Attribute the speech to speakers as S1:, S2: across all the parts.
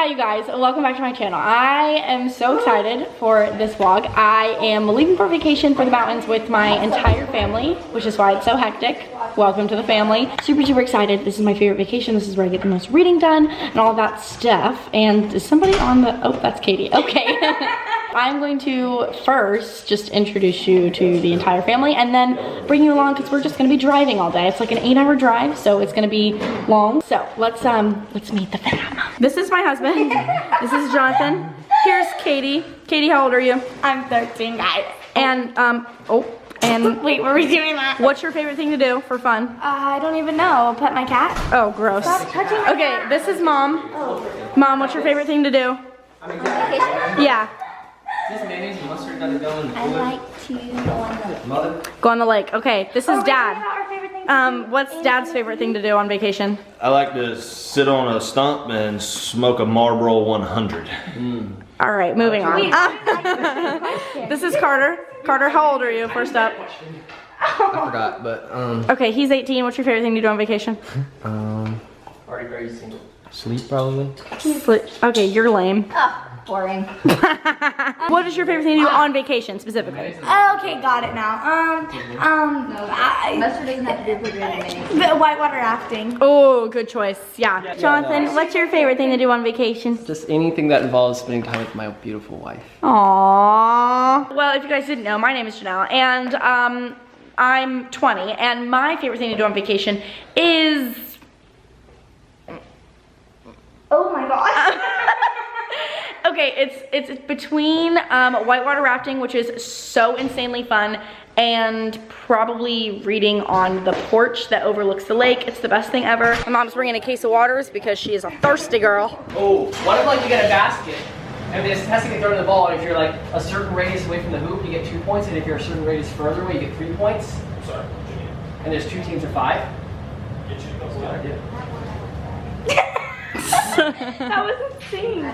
S1: Hi you guys, welcome back to my channel. I am so excited for this vlog. I am leaving for vacation for the mountains with my entire family, which is why it's so hectic. Welcome to the family. Super excited. This is my favorite vacation. This is where I get the most reading done and all that stuff. And is somebody on the, oh, that's Katie. Okay. I'm going to first just introduce you to the entire family and then bring you along because we're just gonna be driving all day. It's like an 8-hour drive, so it's gonna be long. So let's meet the fam. This is my husband. This is Jonathan. Here's Katie. Katie, how old are you?
S2: I'm 13, guys.
S1: And
S2: wait, were we doing that?
S1: What's your favorite thing to do for fun?
S2: I don't even know. Pet my cat?
S1: Oh, gross.
S2: Stop touching my
S1: Okay,
S2: cat.
S1: this is Mom.
S2: Oh.
S1: Mom, what's your favorite thing to do? Yeah.
S3: Is this mayonnaise and mustard that are going in the
S2: I
S3: cooler?
S2: like to go on the lake.
S3: Mother?
S1: Go on the lake. Okay, this is Dad.
S2: Our favorite thing to do.
S1: What's Dad's favorite thing to do on vacation?
S4: I like to sit on a stump and smoke a Marlboro 100.
S1: All right, moving on.
S2: Question.
S1: This is Carter. Carter, how old are you? First up.
S3: I forgot, but
S1: Okay, he's 18. What's your favorite thing to do on vacation?
S3: already very single. Sleep probably.
S1: Okay, you're lame.
S2: Oh, boring.
S1: What is your favorite thing to do on vacation specifically?
S2: Okay, got it now.
S5: Mustard doesn't have to be put in anything.
S2: The whitewater rafting.
S1: Oh, good choice. Yeah. Jonathan, what's your favorite thing to do on vacation?
S3: Just anything that involves spending time with my beautiful wife.
S1: Aww. Well, if you guys didn't know, my name is Janelle, and I'm 20, and my favorite thing to do on vacation is...
S2: Oh my gosh.
S1: Okay, it's between whitewater rafting, which is so insanely fun, and probably reading on the porch that overlooks the lake. It's the best thing ever. My mom's bringing a case of waters because she is a thirsty girl.
S3: Oh, what if like you get a basket and this has to get thrown in the ball, and if you're like a certain radius away from the hoop, you get 2 points, and if you're a certain radius further away, you get 3 points.
S4: Sorry.
S3: And there's 2 teams of 5.
S2: That was insane.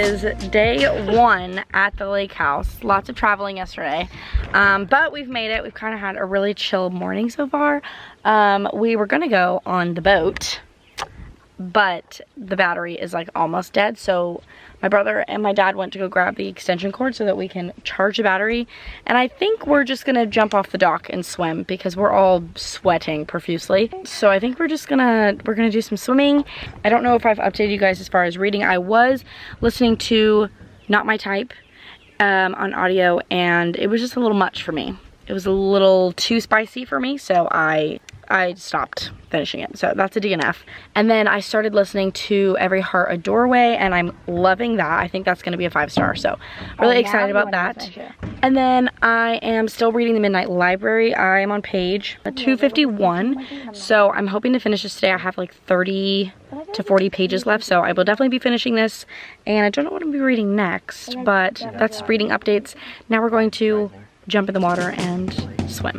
S1: is day 1 at the lake house. Lots of traveling yesterday, but we've made it. We've kind of had a really chill morning so far. We were gonna go on the boat, but the battery is like almost dead, so my brother and my dad went to go grab the extension cord so that we can charge the battery, and I think we're just gonna jump off the dock and swim because we're all sweating profusely. So I think we're gonna do some swimming. I don't know if I've updated you guys as far as reading. I was listening to Not My Type on audio, and it was just a little much for me. It was a little too spicy for me, so I stopped finishing it. So that's a DNF. And then I started listening to Every Heart a Doorway, and I'm loving that. I think that's gonna be a 5-star, so really excited about that. And then I am still reading The Midnight Library. I am on page 251, so I'm hoping to finish this today. I have like 30 to 40 pages left, so I will definitely be finishing this, and I don't know what I'm gonna be reading next, but that's reading updates. Now we're going to jump in the water and swim.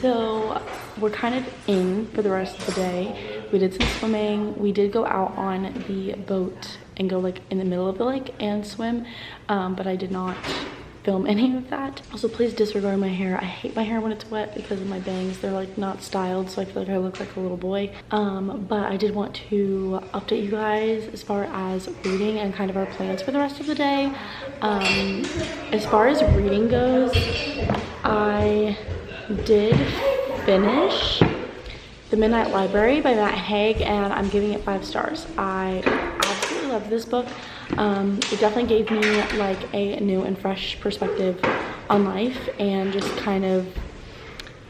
S1: So we're kind of in for the rest of the day. We did some swimming. We did go out on the boat and go like in the middle of the lake and swim, but I did not film any of that. Also, please disregard my hair. I hate my hair when it's wet because of my bangs. They're like not styled, so I feel like I look like a little boy. But I did want to update you guys as far as reading and kind of our plans for the rest of the day. As far as reading goes, I did finish The Midnight Library by Matt Haig, and I'm giving it 5 stars. I absolutely love this book. It definitely gave me like a new and fresh perspective on life, and just kind of,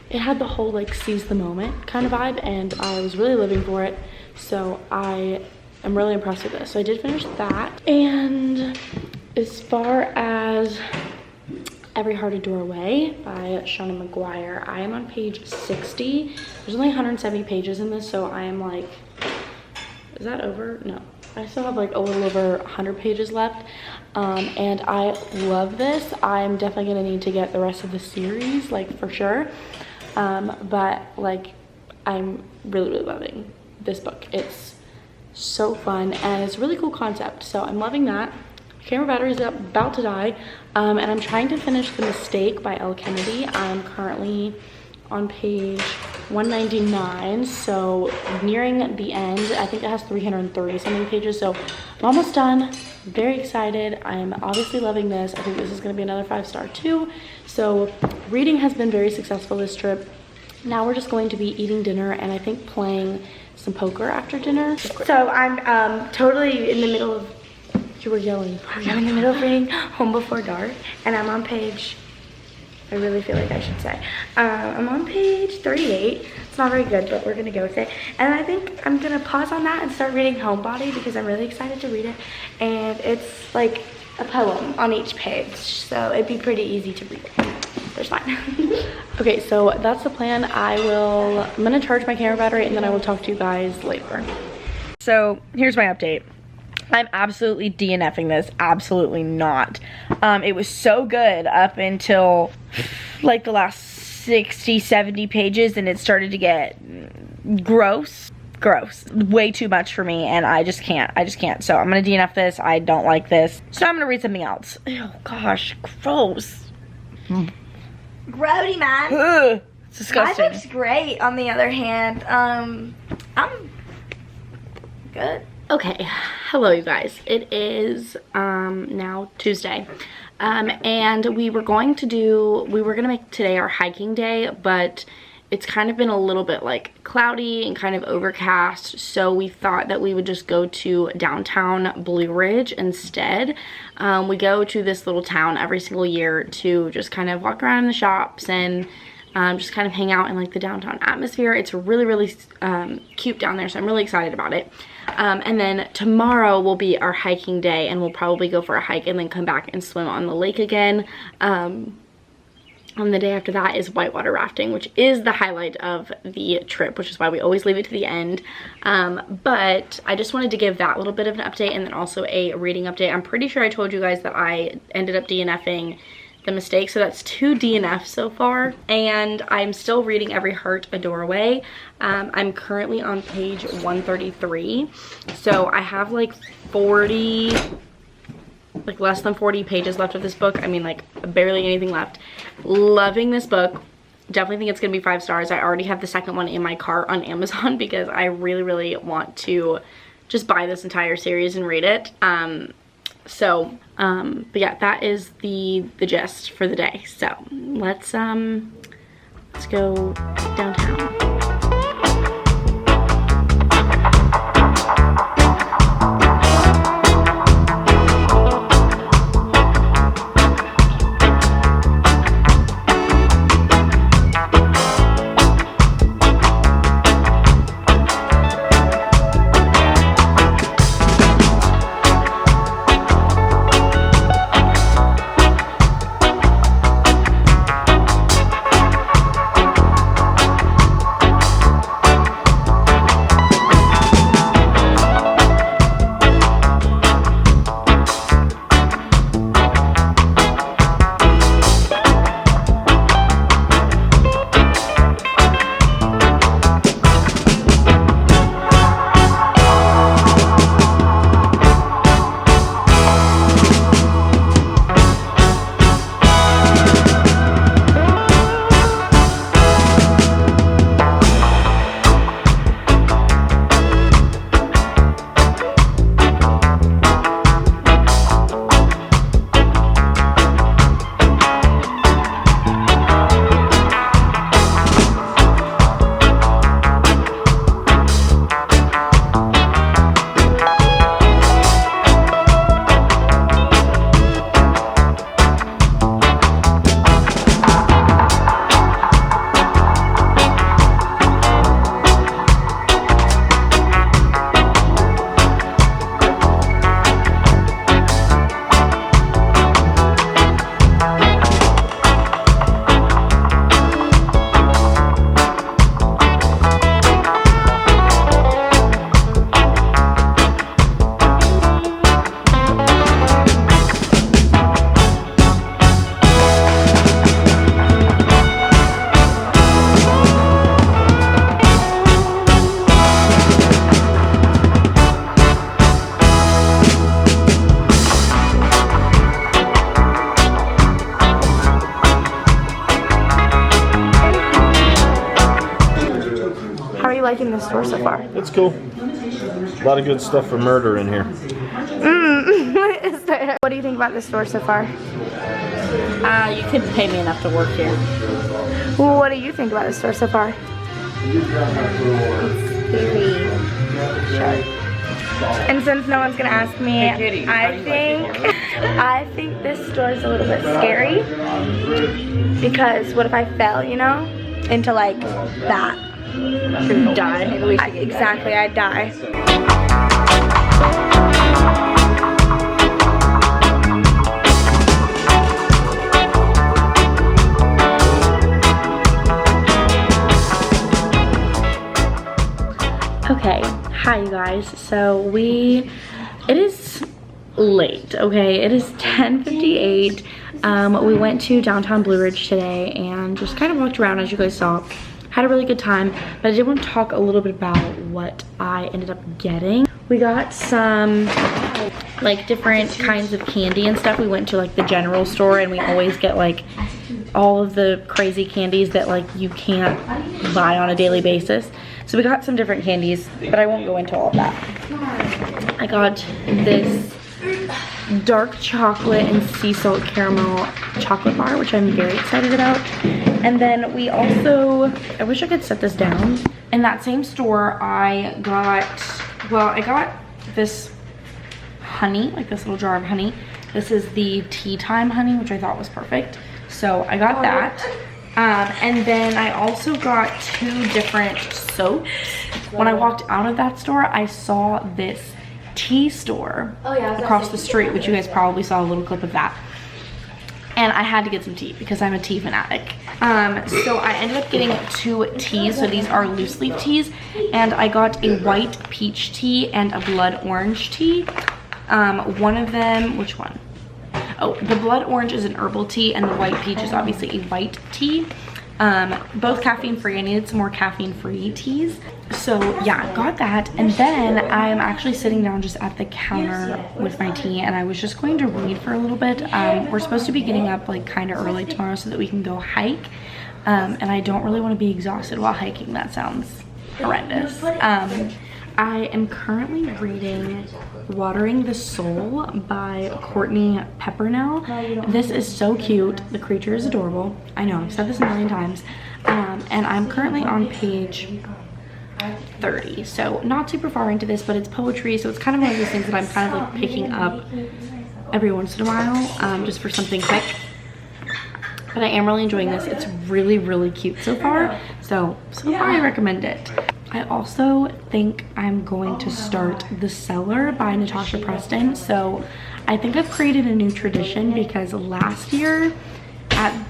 S1: it had the whole like seize the moment kind of vibe, and I was really living for it. So I am really impressed with this. So I did finish that. And as far as Every Heart a Doorway by Shauna McGuire, I am on page 60. There's only 170 pages in this, so I am like, is that over? No, I still have like a little over 100 pages left. And I love this. I'm definitely gonna need to get the rest of the series, like for sure. But like, I'm really loving this book. It's so fun, and it's a really cool concept, so I'm loving that. Camera battery is about to die, and I'm trying to finish The Mistake by Elle Kennedy. I'm currently on page 199, so nearing the end. I think it has 330 something pages, so I'm almost done. Very excited. I'm obviously loving this. I think this is going to be another 5-star too. So reading has been very successful this trip. Now we're just going to be eating dinner, and I think playing some poker after dinner. So I'm totally in the middle of, you were yelling. I'm in the middle of reading Home Before Dark, and I'm on page, I really feel like I should say, I'm on page 38. It's not very good, but we're gonna go with it. And I think I'm gonna pause on that and start reading Homebody because I'm really excited to read it. And it's like a poem on each page, so it'd be pretty easy to read. There's fine. Okay, so that's the plan. I'm gonna charge my camera battery, and then I will talk to you guys later. So here's my update. I'm absolutely DNFing this. Absolutely not. It was so good up until like the last 60, 70 pages, and it started to get gross. Way too much for me, and I just can't. So I'm gonna DNF this. I don't like this. So I'm gonna read something else. Oh gosh, gross.
S2: Grody, man.
S1: Ugh, it's disgusting.
S2: Mine looks great, on the other hand. I'm good.
S1: Okay, hello you guys. It is now Tuesday, and we were gonna make today our hiking day, but it's kind of been a little bit like cloudy and kind of overcast, so we thought that we would just go to downtown Blue Ridge instead. We go to this little town every single year to just kind of walk around in the shops and just kind of hang out in like the downtown atmosphere. It's really cute down there, so I'm really excited about it. And then tomorrow will be our hiking day, and we'll probably go for a hike and then come back and swim on the lake again. And the day after that is whitewater rafting, which is the highlight of the trip, which is why we always leave it to the end. But I just wanted to give that little bit of an update, and then also a reading update. I'm pretty sure I told you guys that I ended up DNFing the mistake, so that's 2 DNFs so far, and I'm still reading Every Heart a Doorway. I'm currently on page 133, so I have like 40, like less than 40 pages left of this book. I mean, like barely anything left. Loving this book. Definitely think it's gonna be 5 stars. I already have the second one in my cart on Amazon because I really want to just buy this entire series and read it. But yeah, that is the gist for the day. So let's go downtown. Liking the store so far?
S4: It's cool. A lot of good stuff for murder in here.
S2: What do you think about the store so far?
S1: You couldn't pay me enough to work here.
S2: Well, what do you think about the store so far?
S5: Very sharp.
S2: And since no one's gonna ask me, I think this store is a little bit scary because what if I fell, you know, into like that?
S1: Die.
S2: Exactly, I'd die.
S1: Okay, hi you guys. So it is late, okay? It is 10:58. We went to downtown Blue Ridge today and just kind of walked around, as you guys saw. Had a really good time, but I did want to talk a little bit about what I ended up getting. We got some like different kinds of candy and stuff. We went to like the general store and we always get like all of the crazy candies that like you can't buy on a daily basis. So we got some different candies, but I won't go into all of that. I got this dark chocolate and sea salt caramel chocolate bar, which I'm very excited about. And then we also, I wish I could set this down. In that same store, I got this honey, like this little jar of honey. This is the tea time honey, which I thought was perfect. So I got that. And then I also got 2 different soaps. When I walked out of that store, I saw this tea store across the street, which you guys probably saw a little clip of that. and I had to get some tea because I'm a tea fanatic. So I ended up getting 2 teas. So these are loose leaf teas, and I got a white peach tea and a blood orange tea. One of them, which one? Oh, the blood orange is an herbal tea, and the white peach is obviously a white tea. Both caffeine free. I needed some more caffeine free teas. So yeah, got that. And then I'm actually sitting down just at the counter with my tea, and I was just going to read for a little bit. We're supposed to be getting up like kind of early tomorrow so that we can go hike. And I don't really want to be exhausted while hiking. That sounds horrendous. I am currently reading Watering the Soul by Courtney Peppernell. This is so cute. The creature is adorable. I know, I've said this a million times. And I'm currently on page 30, so not super far into this, but it's poetry, so it's kind of one of those things that I'm kind of like picking up every once in a while, just for something quick. But I am really enjoying this. It's really, really cute so far. So far I recommend it. I also think I'm going to start The Cellar by Natasha Preston. So I think I've created a new tradition because last year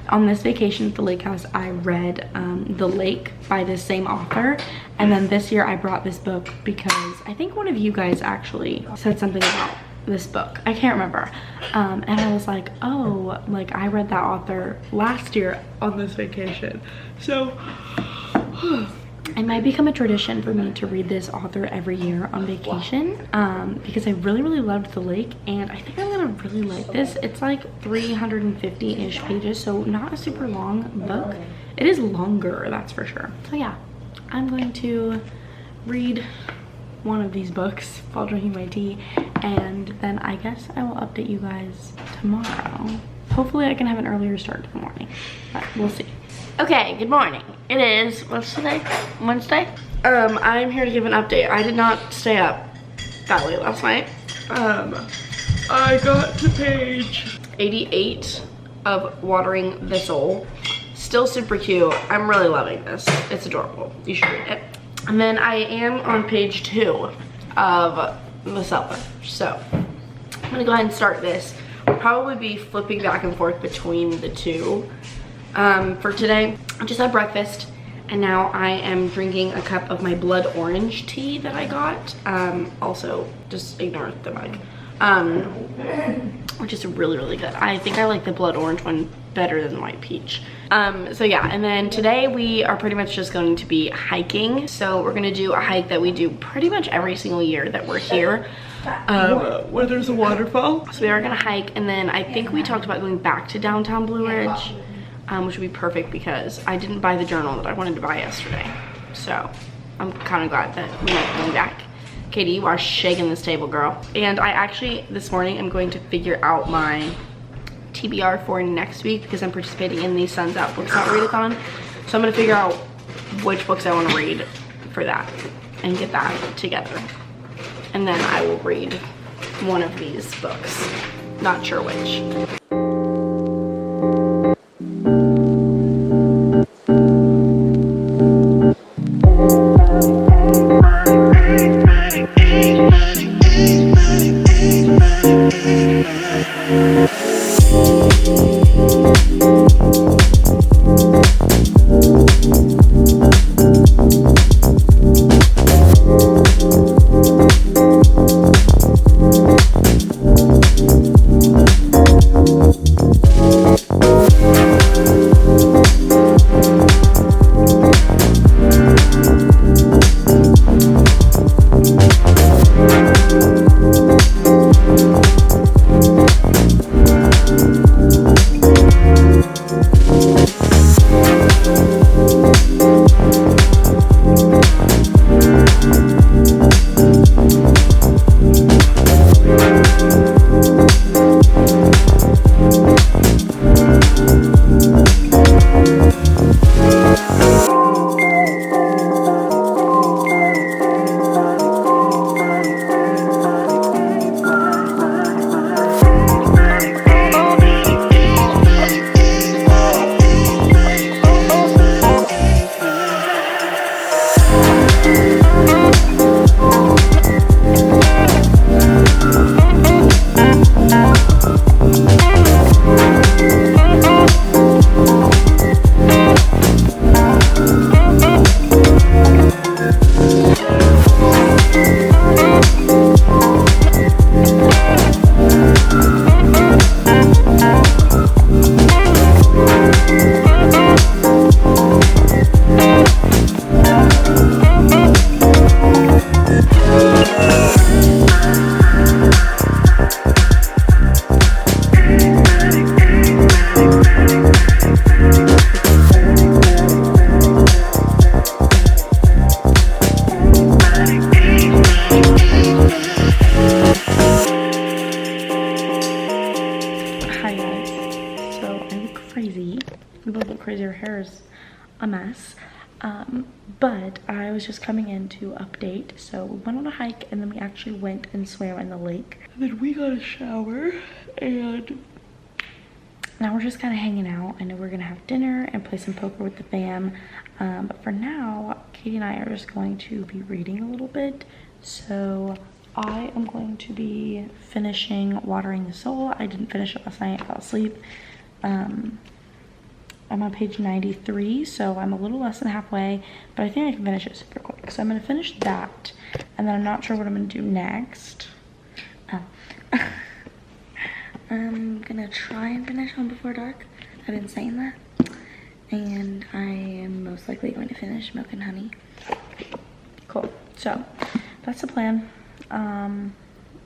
S1: on this vacation at the lake house, I read The Lake by the same author. And then this year I brought this book because I think one of you guys actually said something about this book. I can't remember. And I was like, oh, like I read that author last year on this vacation. So it might become a tradition for me to read this author every year on vacation, because I really, really loved The Lake, and I think I'm gonna really like this. It's like 350-ish pages, so not a super long book. It is longer, that's for sure. So yeah, I'm going to read one of these books while drinking my tea, and then I guess I will update you guys tomorrow. Hopefully I can have an earlier start to the morning, but we'll see. Okay, good morning. It is, what's today? Wednesday? I'm here to give an update. I did not stay up that late last night. I got to page 88 of Watering the Soul. Still super cute. I'm really loving this. It's adorable. You should read it. And then I am on page 2 of The Cellar. So I'm gonna go ahead and start this. I'll probably be flipping back and forth between the two. For today, I just had breakfast, and now I am drinking a cup of my blood orange tea that I got. Also, just ignore the mug. Which is really, really good. I think I like the blood orange one better than the white peach. So yeah, and then today we are pretty much just going to be hiking. So we're gonna do a hike that we do pretty much every single year that we're here, where there's a waterfall. So we are gonna hike, and then I think we talked about going back to downtown Blue Ridge, which would be perfect because I didn't buy the journal that I wanted to buy yesterday. So I'm kind of glad that we might be going back. Katie, you are shaking this table, girl. And I actually, this morning, I'm going to figure out my TBR for next week because I'm participating in the Suns Out Books Out Readathon. So I'm gonna figure out which books I want to read for that and get that together. And then I will read one of these books. Not sure which. crazy. A little bit crazy. Her hair is a mess. But I was just coming in to update. So we went on a hike and then we actually went and swam in the lake. And then we got a shower and now we're just kind of hanging out. I know we're gonna have dinner and play some poker with the fam. But for now, Katie and I are just going to be reading a little bit. So I am going to be finishing Watering the Soul. I didn't finish it last night, I fell asleep. I'm on page 93, so I'm a little less than halfway, but I think I can finish it super quick. So I'm gonna finish that, and then I'm not sure what I'm gonna do next. I'm gonna try and finish Home Before Dark. I've been saying that. And I am most likely going to finish Milk and Honey. Cool, so that's the plan.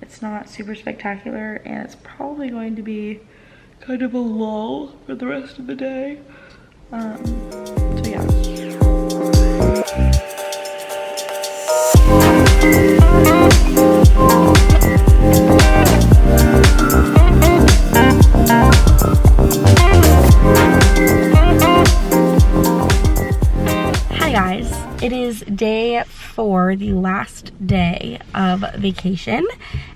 S1: It's not super spectacular, and it's probably going to be kind of a lull for the rest of the day. So yeah. Hi guys, it is day 4, the last day of vacation,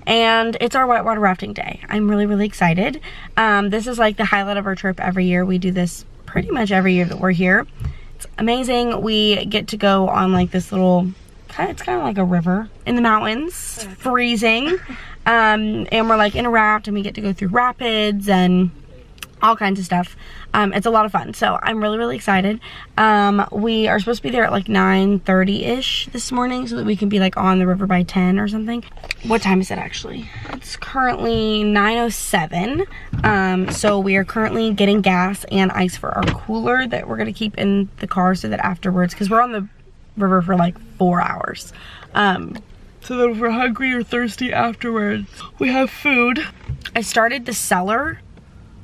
S1: and it's our whitewater rafting day. I'm really excited. This is like the highlight of our trip every year. We do this pretty much every year that we're here. It's amazing. We get to go on like this little, it's kind of like a river in the mountains. It's freezing. And we're like in a raft and we get to go through rapids and all kinds of stuff. It's a lot of fun, so I'm really excited. We are supposed to be there at like 9:30ish this morning so that we can be like on the river by 10 or something. What time is it actually? It's currently 9:07. So we are currently getting gas and ice for our cooler that we're gonna keep in the car so that afterwards, because we're on the river for like 4 hours. So that if we're hungry or thirsty afterwards, we have food. I started the cellar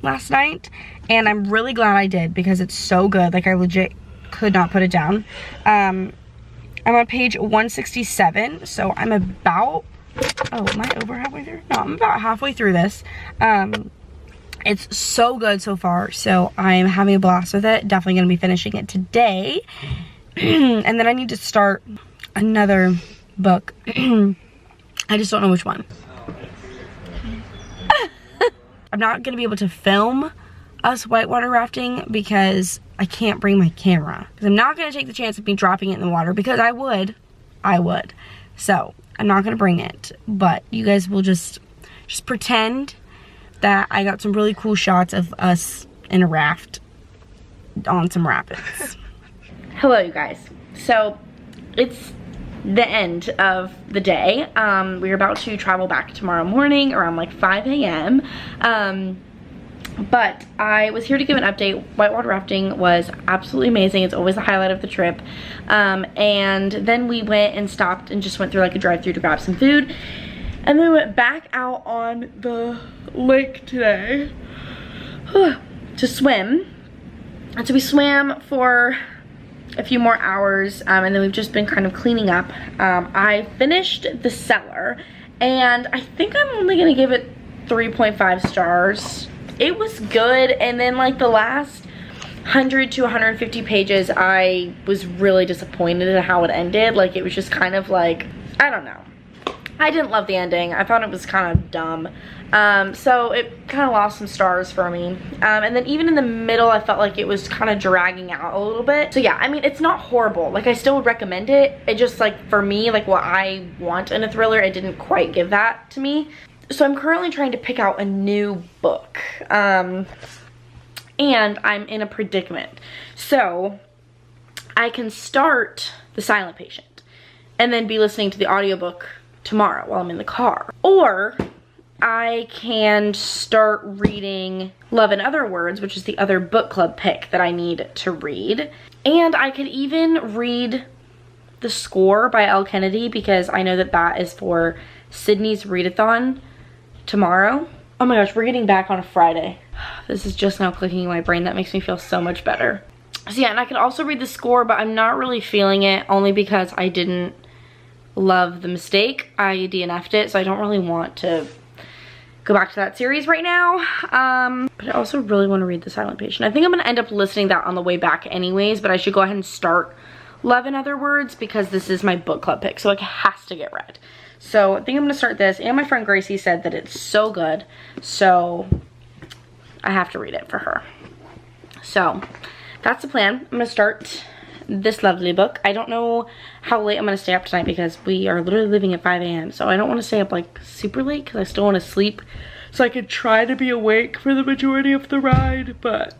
S1: last night and I'm really glad I did because it's so good. Like I legit could not put it down. I'm on page 167, so I'm about, oh, am I over halfway through? No, I'm about halfway through this. It's so good so far, so I'm having a blast with it. Definitely gonna be finishing it today. And then I need to start another book. I just don't know which one. I'm not gonna be able to film us whitewater rafting because I can't bring my camera. Because I'm not gonna take the chance of me dropping it in the water, because I would. So I'm not gonna bring it, but you guys will just pretend that I got some really cool shots of us in a raft on some rapids. Hello you guys. So it's the end of the day. We're about to travel back tomorrow morning around like 5 a.m. But I was here to give an update. Whitewater rafting was absolutely amazing. It's always the highlight of the trip. And then we went and stopped and just went through like a drive-thru to grab some food. And then we went back out on the lake today to swim. And so we swam for a few more hours, and then we've just been kind of cleaning up. I finished the cellar, and I think I'm only gonna give it 3.5 stars. It was good, and then like the last 100 to 150 pages, I was really disappointed at how it ended. Like it was just kind of like, I don't know. I didn't love the ending. I thought it was kind of dumb. So it kind of lost some stars for me. And then even in the middle, I felt like it was kind of dragging out a little bit. So yeah, I mean, it's not horrible. Like I still would recommend it. It just like, for me, like what I want in a thriller, it didn't quite give that to me. So I'm currently trying to pick out a new book. And I'm in a predicament. So I can start The Silent Patient and then be listening to the audiobook tomorrow while I'm in the car. Or I can start reading Love in Other Words, which is the other book club pick that I need to read. And I could even read The Score by Elle Kennedy, because I know that that is for Sydney's readathon tomorrow. Oh my gosh, we're getting back on a Friday. This is just now clicking in my brain. That makes me feel so much better. So yeah, and I could also read The Score, but I'm not really feeling it, only because I didn't love The Mistake. I DNF'd it, so I don't really want to go back to that series right now. But I also really want to read The Silent Patient. I think I'm gonna end up listening to that on the way back anyways, but I should go ahead and start Love in Other Words because this is my book club pick, so it has to get read. So I think I'm gonna start this, and my friend Gracie said that it's so good, so I have to read it for her. So that's the plan. I'm gonna start this lovely book. I don't know how late I'm gonna stay up tonight because we are literally leaving at 5 a.m. So I don't want to stay up like super late because I still want to sleep, so I could try to be awake for the majority of the ride, but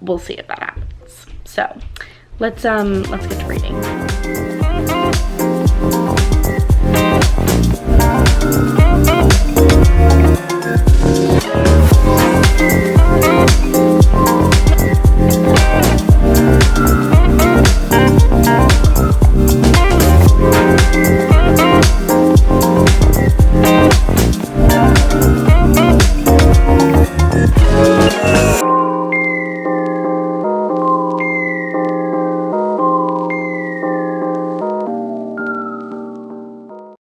S1: we'll see if that happens. So let's get to reading.